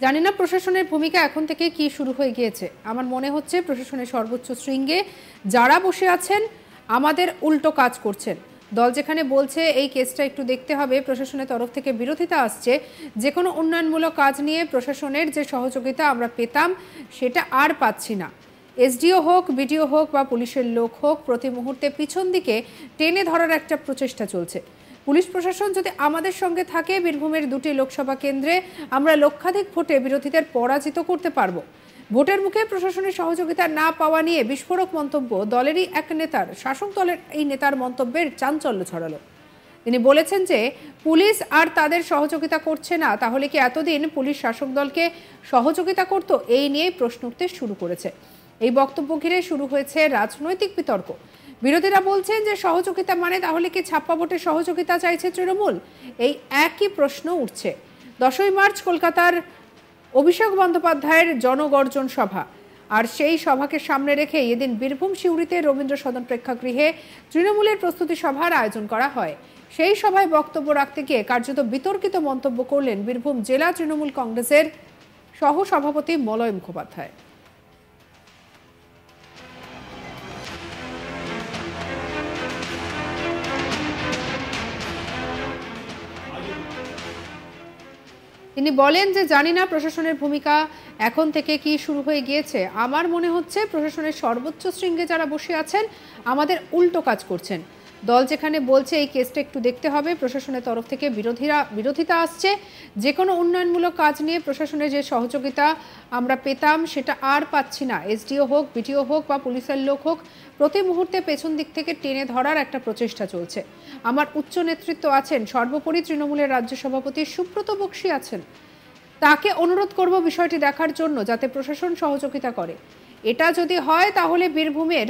জানি না প্রশাসনের ভূমিকা এখন থেকে কি শুরু হয়ে গিয়েছে। আমার মনে হচ্ছে প্রশাসনের সর্বোচ্চ শৃঙ্গে যারা বসে আছেন আমাদের উল্টো কাজ করছেন। দল যেখানে বলছে এই কেসটা একটু দেখতে হবে, প্রশাসনের তরফ থেকে বিরোধিতা আসছে, যে কোনো উন্নয়নমূলক কাজ নিয়ে প্রশাসনের যে সহযোগিতা আমরা পেতাম সেটা আর পাচ্ছি না। এসডিও হোক, বিডিও হোক বা পুলিশের লোক হোক, প্রতি মুহূর্তে পিছন দিকে টেনে ধরার একটা প্রচেষ্টা চলছে। পুলিশ প্রশাসন যদি আমাদের সঙ্গে থাকে, বীরভূমের 2টি লোকসভা কেন্দ্রে আমরা লক্ষাধিক ভোটে বিরোধীদের পরাজিত করতে পারবো। ভোটের মুখে প্রশাসনের সহযোগিতা না পাওয়া নিয়ে বিস্ফোরক মন্তব্য দলেরই এক নেতার। শাসক দলের এই নেতার মন্তব্যের চাঞ্চল্য ছড়ালো। তিনি বলেছেন যে পুলিশ আর তাদের সহযোগিতা করছে না, তাহলে কি এতদিন পুলিশ শাসক দলকে সহযোগিতা করত? এই নিয়েই প্রশ্ন উঠতে শুরু করেছে। এই বক্তব্য ঘিরে শুরু হয়েছে রাজনৈতিক বিতর্ক। বিরোধীরা বলছেন যে সহযোগিতা মানে তাহলে কি ছাপ্পা ভোটের সহযোগিতা চাইছে তৃণমূল? এই একই প্রশ্ন উঠছে। 10ই মার্চ কলকাতার অভিষেক বন্দ্যোপাধ্যায়ের জনগর্জন সভা, আর সেই সভাকে সামনে রেখে এদিন বীরভূম সিউড়িতে রবীন্দ্র সদন প্রেক্ষাগৃহে তৃণমূলের প্রস্তুতি সভার আয়োজন করা হয়। সেই সভায় বক্তব্য রাখতে গিয়ে কার্যত বিতর্কিত মন্তব্য করলেন বীরভূম জেলা তৃণমূল কংগ্রেসের সহসভাপতি মলয় মুখোপাধ্যায়। তিনি বলেন যে জানি না প্রশাসনের ভূমিকা এখন থেকে কি শুরু হয়ে গিয়েছে। আমার মনে হচ্ছে প্রশাসনের সর্বোচ্চ শৃঙ্গে যারা বসে আছেন আমাদের উল্টো কাজ করছেন। দল যেখানে বলছে এই কেসটা একটু দেখতে হবে, প্রশাসনের তরফ থেকে বিরোধিতা আসছে, যে কোনো উন্নয়নমূলক কাজ নিয়ে প্রশাসনের যে সহযোগিতা আমরা পেতাম সেটা আর পাচ্ছি না। এসডিও হোক, বিডিও হোক বা পুলিশের লোক হোক, প্রতি মুহূর্তে পেছন দিক থেকে টেনে ধরার একটা প্রচেষ্টা চলছে। আমার উচ্চ নেতৃত্ব আছেন, সর্বোপরি তৃণমূলের রাজ্য সভাপতি সুব্রত বক্সী আছেন। তাকে অনুরোধ করব বিষয়টি দেখার জন্য, যাতে প্রশাসন সহযোগিতা করে। এটা যদি হয় তাহলে বীরভূমের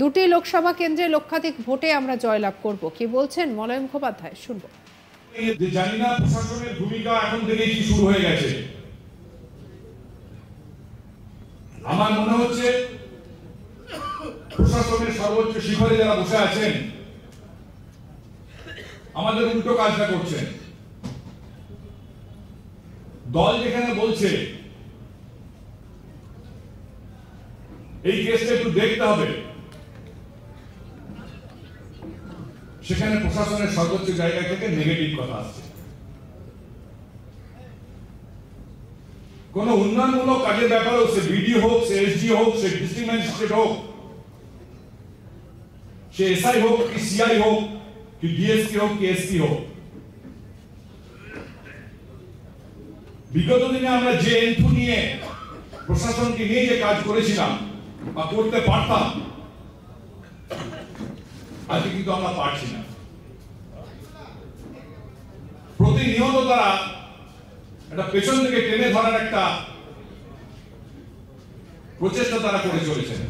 2টি লোকসভা কেন্দ্রে লক্ষাধিক ভোটে আমরা জয়লাভ করব। কি বলছেন মলয় মুখোপাধ্যায়, শুনব। জানি না প্রশাসনের ভূমিকা এখন থেকে কি শুরু হয়ে গেছে। আমার মনে হচ্ছে প্রশাসনের সর্বোচ্চ শিখরে যারা বসে আছেন আমাদের উল্টো কাজটা করছেন। দল যেখানে বলছে এই কেসটা একটু দেখতে হবে, সেখানে প্রশাসনের সর্বোচ্চ জায়গা থেকে নেগেটিভ কথা আসছে। কোন উন্নয়নমূলক কাজের ব্যাপারেও সে বিডি হোক, সে এসডি হোক, সে ডিস্ট্রিক্ট ম্যাজিস্ট্রেট হোক, সে এসআই হোক কি সিআই হোক কি ডিএসপি হোক কি এসপি হোক, বিগত দিনে আমরা যে এন্থু নিয়ে প্রশাসনকে নিয়ে যে কাজ করেছিলাম বা করতে পারতাম, আজকে কিন্তু আমরা পারছি না। প্রতিনিয়ত তারা একটা পেছন থেকে টেনে ধরার একটা প্রচেষ্টা তারা করে চলেছেন।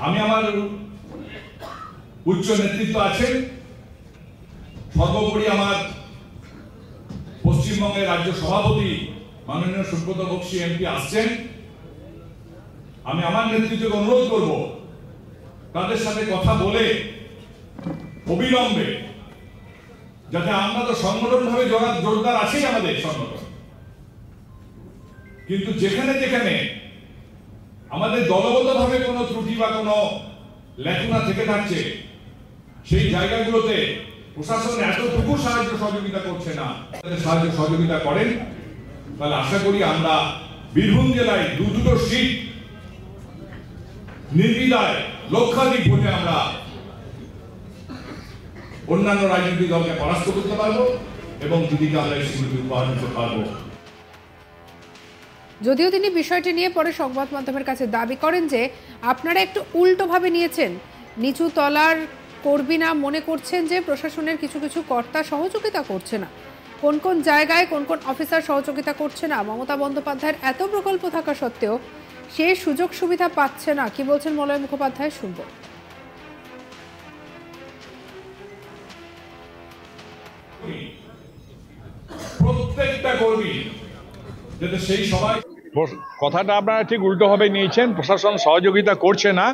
আমি আমার উচ্চ নেতৃত্ব আছেন, সর্বোপরি আমার পশ্চিমবঙ্গের রাজ্য সভাপতি মাননীয় সুব্রত বক্সী এমপি আসছেন। আমি আমার নেতৃত্বকে অনুরোধ করব তাদের সাথে কথা বলে অবিলম্বে, যাতে আমরা তো সংগঠন ভাবে জোরদার আছেই আমাদের সংগঠন, কিন্তু যেখানে যেখানে আমাদের দলগত ভাবে কোনো ত্রুটি বা কোনো ল্যাকুনা থেকে থাকছে সেই জায়গাগুলোতে প্রশাসন এতটুকু সাহায্য সহযোগিতা করছে না, সাহায্য সহযোগিতা করেন তাহলে আশা করি আমরা বীরভূম জেলায় দুটো সিট নির্বিধায় লক্ষাধিক ভোটে আমরা অন্যান্য রাজনৈতিক দলকে পরাস্ত করতে পারবো এবং দিদিকে আমরা এই সিট উপহার দিতে পারবো। যদিও তিনি বিষয়টি নিয়ে পরে সংবাদ মাধ্যমের কাছে দাবি করেন যে আপনারা একটু উল্টোভাবে নিয়েছেন, নিচু তলার কর্মী না মনে করছেন যে প্রশাসনের কিছু কিছু কর্তা সহযোগিতা করছে না। কোন কোন জায়গায় কোন কোন অফিসার সহযোগিতা করছে না, মমতা বন্দ্যোপাধ্যায়ের এত প্রকল্প থাকা সত্ত্বেও সে সুযোগ সুবিধা পাচ্ছে না। কি বলছেন মলয় মুখোপাধ্যায়, শুনব। প্রত্যেকটা কর্মী যাতে সেই সবাই, কথাটা আপনারা ঠিক উল্টোভাবে নিয়েছেন। প্রশাসন সহযোগিতা করছে না,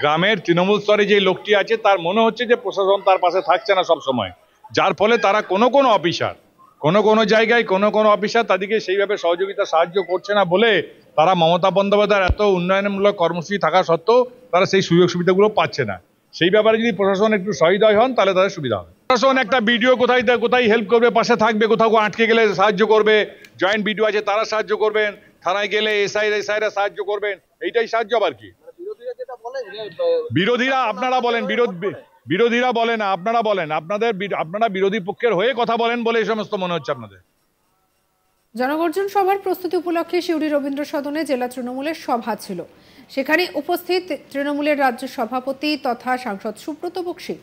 গ্রামের তৃণমূল স্তরে যে লোকটি আছে তার মনে হচ্ছে যে প্রশাসন তার পাশে থাকছে না সব সময়, যার ফলে তারা কোনো অফিসার কোনো জায়গায় কোনো অফিসার তাদেরকে সেইভাবে সহযোগিতা সাহায্য করছে না বলে তারা মমতা বন্দ্যোপাধ্যায়ের এত উন্নয়নমূলক কর্মসূচি থাকা সত্ত্বেও তারা সেই সুযোগ সুবিধাগুলো পাচ্ছে না। সেই ব্যাপারে যদি প্রশাসন একটু সহৃদয় হন তাহলে তাদের সুবিধা হবে। প্রশাসন একটা বিডিও কোথায় হেল্প করবে, পাশে থাকবে, কোথাও আটকে গেলে সাহায্য করবে, জয়েন্ট বিডিও আছে তারা সাহায্য করবেন, থানায় গেলে এসআইরা সাহায্য করবেন, এইটাই সাহায্য আবার কি। বিরোধীরা আপনারা বলেন, বিরোধীরা বলে না, আপনারা বলেন, আপনারা বিরোধী পক্ষের হয়ে কথা বলেন বলে এই সমস্ত মনে হচ্ছে আপনাদের। জনগর্জন সভার প্রস্তুতি উপলক্ষে সিউড়ি রবীন্দ্র সদনে জেলা তৃণমূলের সভা ছিল। সেখানে উপস্থিত তৃণমূলের রাজ্য সভাপতি তথা সাংসদ সুব্রত বক্সী,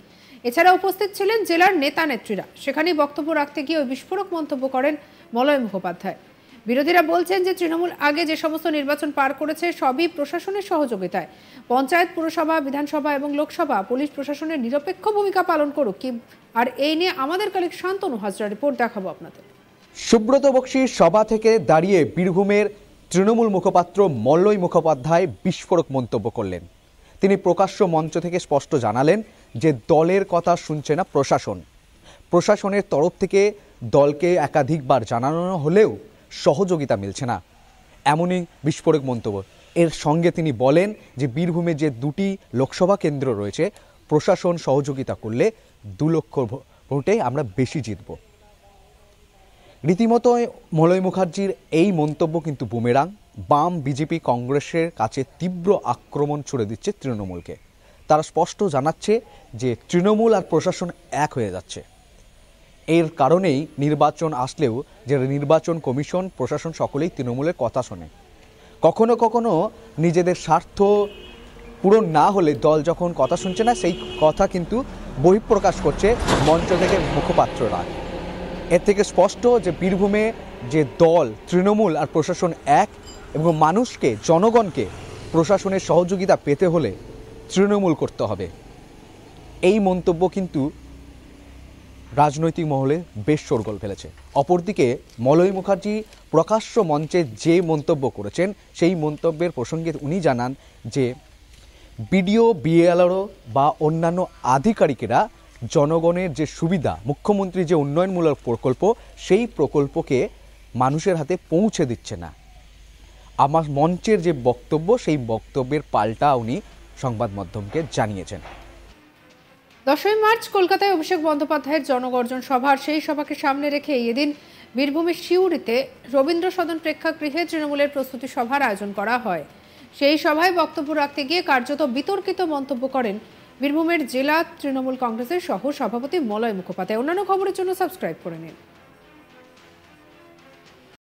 এছাড়া উপস্থিত ছিলেন জেলার নেতা নেত্রীরা। সেখানে বক্তব্য রাখতে গিয়ে ওই বিস্ফোরক মন্তব্য করেন মলয় মুখোপাধ্যায়। বিরোধীরা বলছেন যে তৃণমূল আগে যে সমস্ত নির্বাচন পার করেছে সবই প্রশাসনের সহযোগিতায়। পঞ্চায়েত, পুরসভা, বিধানসভা এবং লোকসভা পুলিশ প্রশাসনের নিরপেক্ষ ভূমিকা পালন করুক। আর এই নিয়ে আমাদের কালেক শান্তনু হাজরা রিপোর্ট দেখাবো আপনাদের। সুব্রত বক্সীর সভা থেকে দাঁড়িয়ে বীরভূমের তৃণমূল মুখপাত্র মলয় মুখোপাধ্যায় বিস্ফোরক মন্তব্য করলেন। তিনি প্রকাশ্য মঞ্চ থেকে স্পষ্ট জানালেন যে দলের কথা শুনছে না প্রশাসন। প্রশাসনের তরফ থেকে দলকে একাধিকবার জানানো হলেও সহযোগিতা মিলছে না, এমনই বিস্ফোরক মন্তব্য। এর সঙ্গে তিনি বলেন যে বীরভূমে যে 2টি লোকসভা কেন্দ্র রয়েছে প্রশাসন সহযোগিতা করলে 2 লক্ষ ভোটে আমরা বেশি জিতব। রীতিমতো মলয় মুখার্জির এই মন্তব্য কিন্তু বুমেরাং। বাম, বিজেপি, কংগ্রেসের কাছে তীব্র আক্রমণ ছুড়ে দিচ্ছে তৃণমূলকে। তারা স্পষ্ট জানাচ্ছে যে তৃণমূল আর প্রশাসন এক হয়ে যাচ্ছে। এর কারণেই নির্বাচন আসলেও যে নির্বাচন কমিশন, প্রশাসন সকলেই তৃণমূলের কথা শোনে। কখনো কখনো নিজেদের স্বার্থ পূরণ না হলে দল যখন কথা শুনছে না সেই কথা কিন্তু বহিঃপ্রকাশ করছে মঞ্চ থেকে মুখপাত্ররা। এর থেকে স্পষ্ট যে বীরভূমে যে দল তৃণমূল আর প্রশাসন এক, এবং মানুষকে, জনগণকে প্রশাসনের সহযোগিতা পেতে হলে তৃণমূল করতে হবে। এই মন্তব্য কিন্তু রাজনৈতিক মহলে বেশ শোরগোল ফেলেছে। অপরদিকে মলয় মুখার্জি প্রকাশ্য মঞ্চে যে মন্তব্য করেছেন সেই মন্তব্যের প্রসঙ্গে উনি জানান যে বিডিও, বিএলআরও বা অন্যান্য আধিকারিকেরা জনগণের যে সুবিধা, মুখ্যমন্ত্রী যে উন্নয়নমূলক প্রকল্প, সেই প্রকল্পকে মানুষের হাতে পৌঁছে দিচ্ছে না। আমার মঞ্চের যে বক্তব্য সেই বক্তব্যের পাল্টা উনি সংবাদ মাধ্যমকে জানিয়েছেন। 10ই মার্চ কলকাতায় অভিষেক বন্দ্যোপাধ্যায়ের জনগর্জন সভার সেই সভাকে সামনে রেখে এদিন বীরভূমের সিউড়িতে রবীন্দ্র সদন প্রেক্ষাগৃহে তৃণমূলের প্রস্তুতি সভার আয়োজন করা হয়। সেই সভায় বক্তব্য রাখতে গিয়ে কার্যত বিতর্কিত মন্তব্য করেন বীরভূমের জেলা তৃণমূল কংগ্রেসের সহ সভাপতি মলয় মুখোপাধ্যায়। অন্যান্য খবরের জন্য সাবস্ক্রাইব করে নিন।